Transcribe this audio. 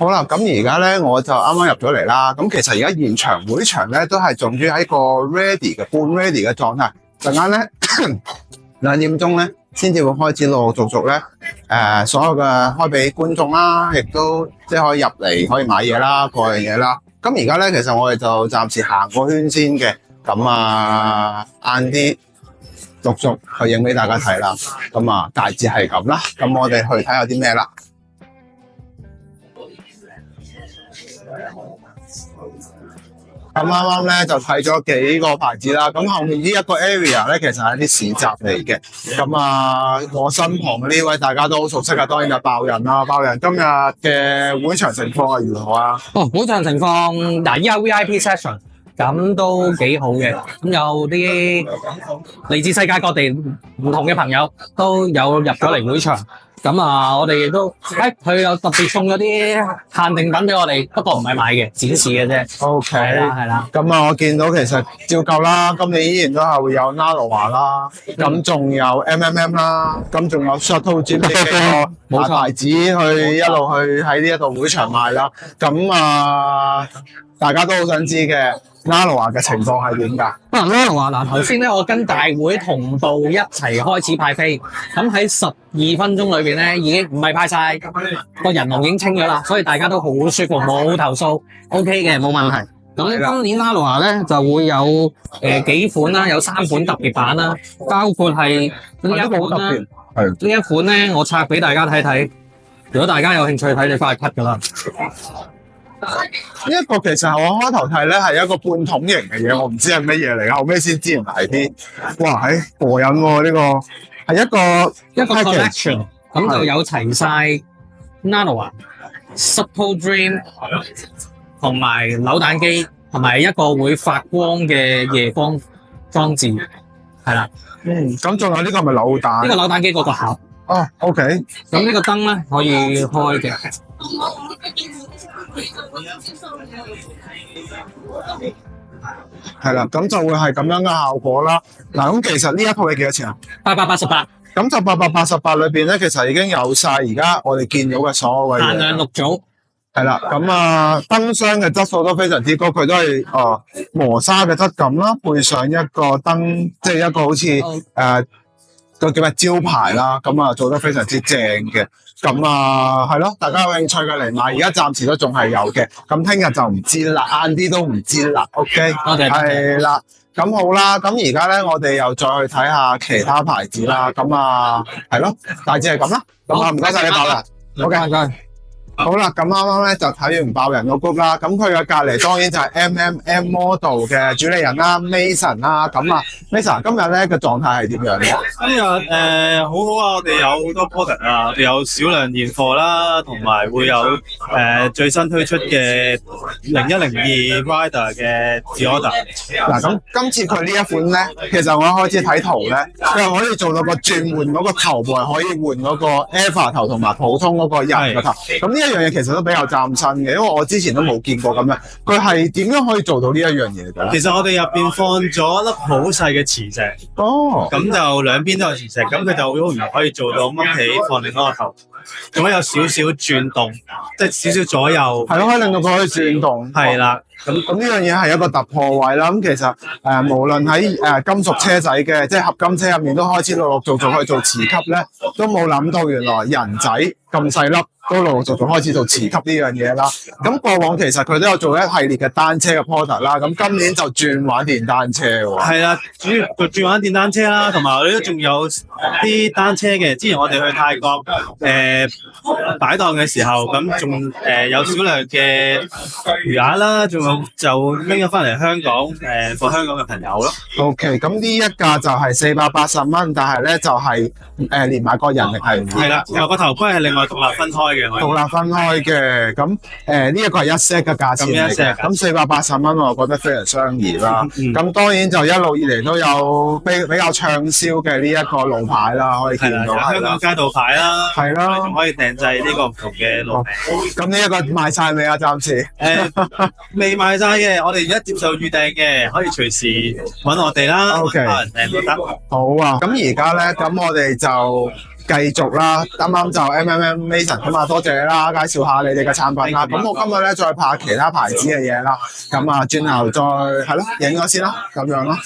好啦，咁而家咧我就啱啱入咗嚟啦。咁其實而家現場會場咧都係仲於喺個 ready 嘅半 ready 嘅狀態。陣間咧2點鐘咧先至會開始陸陸續續咧所有嘅開俾觀眾啦，亦都即係可以入嚟可以買嘢啦，各樣嘢啦。咁而家咧其實我哋就暫時行個圈先嘅。咁晏啲陸續去影俾大家睇啦。咁大致係咁啦。咁我哋去睇下啲咩啦。咁啱啱咧就睇咗幾個牌子啦，咁後面呢一個 area 咧其實係一啲市集嚟嘅。咁我身旁嘅呢位大家都好熟悉嘅，當然就爆人啦。爆人今日嘅會場情況係如何啊？會場情況嗱，依家 VIP session 咁都幾好嘅，咁有啲嚟自世界各地唔同嘅朋友都有入咗嚟會場。咁我哋亦都佢有特別送咗啲限定品俾我哋，不過唔係買嘅，展示嘅啫。OK， 係啦。咁我見到其實照舊啦，今年依然都係會有 Naloa 啦，咁仲有 MMM 啦，咁仲有 Shuttle Gym 呢幾個牌子去一路去喺呢一度會場賣啦。咁大家都好想知嘅。Naloa 嘅情況係點㗎？Naloa嗱，頭先咧我跟大會同步一齊開始派飛，咁喺12分鐘裏邊咧已經唔係派晒，個人龍已經清咗啦，所以大家都好舒服，冇投訴 ，OK 嘅，冇問題。咁今年 Naloa 咧就會有幾款啦，有3款特別版啦，包括係呢一款啦，呢一款咧我拆俾大家睇睇，如果大家有興趣睇，你翻去 cut 㗎啦。呢一個其實我開頭睇咧係一個半桶型嘅嘢，我唔知係乜嘢嚟嘅，後尾先知原來係啲，哇，過癮喎！呢個係一個 collection， 咁就有齊晒 Naloa、Subtle Dream 同埋扭蛋機，同埋一個會發光嘅夜光裝置，係啦。咁仲有呢個係咪扭蛋？呢個扭蛋機嗰個盒。哦 ，OK。咁呢個燈咧可以開嘅。係啦，咁就會係咁樣嘅效果啦。嗱，咁其實呢一套係幾多錢啊？888。咁就888裏邊咧，其實已經有晒而家我哋見到嘅所有嘅嘢。限量6組。係啦，咁燈箱嘅質素都非常之高，佢都係磨砂嘅質感啦，配上一個燈，即係一個好似個叫咩招牌啦，咁做得非常之正嘅。咁係咯，大家有興趣嘅嚟買，而家暫時都仲係有嘅。咁聽日就唔知啦，晏啲都唔知啦。OK，多謝。係啦，咁好啦，咁而家咧我哋又再去睇下其他牌子啦。咁係咯，大致係咁啦。咁唔該晒你爆人。OK，唔該。好啦，咁啱啱咧就睇完爆人個 group 啦，咁佢嘅隔離當然就係 MMM Model 嘅主理人啦 ，Mason 啦，咁Mason 今日咧嘅狀態係點樣嘅？今日好好啊，我哋有好多 product 啊，我哋有少量現貨啦，同埋會有最新推出嘅0102 Rider 嘅 pre-order。嗱，咁今次佢呢一款咧，其實我一開始睇圖咧，佢係可以做到個轉換嗰個頭部係可以換嗰個 Eva 頭同埋普通嗰個人個頭，咁呢一樣嘢其實都比較嶄新嘅，因為我之前都冇見過咁樣。佢係點樣可以做到呢一樣嘢嘅？其實我哋入邊放咗一粒好細嘅磁石，咁就兩邊都有磁石，咁佢就好容易可以做到掹起放另一個頭，仲可以有少少轉動，即係少少左右。係咯，可以令到佢可以轉動。係啦。咁呢樣嘢係一個突破位啦。咁其實無論喺金屬車仔嘅，即係合金車入面都開始陸陸續續去做磁吸咧，都冇諗到原來人仔咁細粒都陸陸續續開始做磁吸呢樣嘢啦。咁過往其實佢都有做一系列嘅單車嘅 product 啦。咁今年就轉玩電單車喎。係啦，主要轉玩電單車啦，同埋我哋都仲有啲單車嘅。之前我哋去泰國擺檔嘅時候，咁仲有少量嘅餘額啦，仲有就拎咗翻嚟香港放香港嘅朋友咯。OK， 咁呢一架就係480蚊，但係咧就係連埋個人力係唔係啦，然後個頭盔係另外獨立分開嘅。獨立分開嘅，咁呢一個係一 set 嘅價錢嚟嘅，咁480蚊我覺得非常相宜啦。咁當然就一路以嚟都有比較暢銷嘅呢一個路牌啦，可以見到香港街道牌啦，係啦，仲可以訂製呢個唔同嘅路名。咁呢一個賣晒未啊？暫時未賣晒嘅，我哋而家接受預訂嘅，可以隨時揾我哋啦。OK， 訂都得。好啊，咁而家咧，咁我哋就繼續啦，啱啱就 Mason 咁啊，多謝你啦，介紹下你哋嘅產品啦。咁我今日咧再拍其他牌子嘅嘢啦，咁啊轉頭再係咯，影咗先啦，咁樣咯。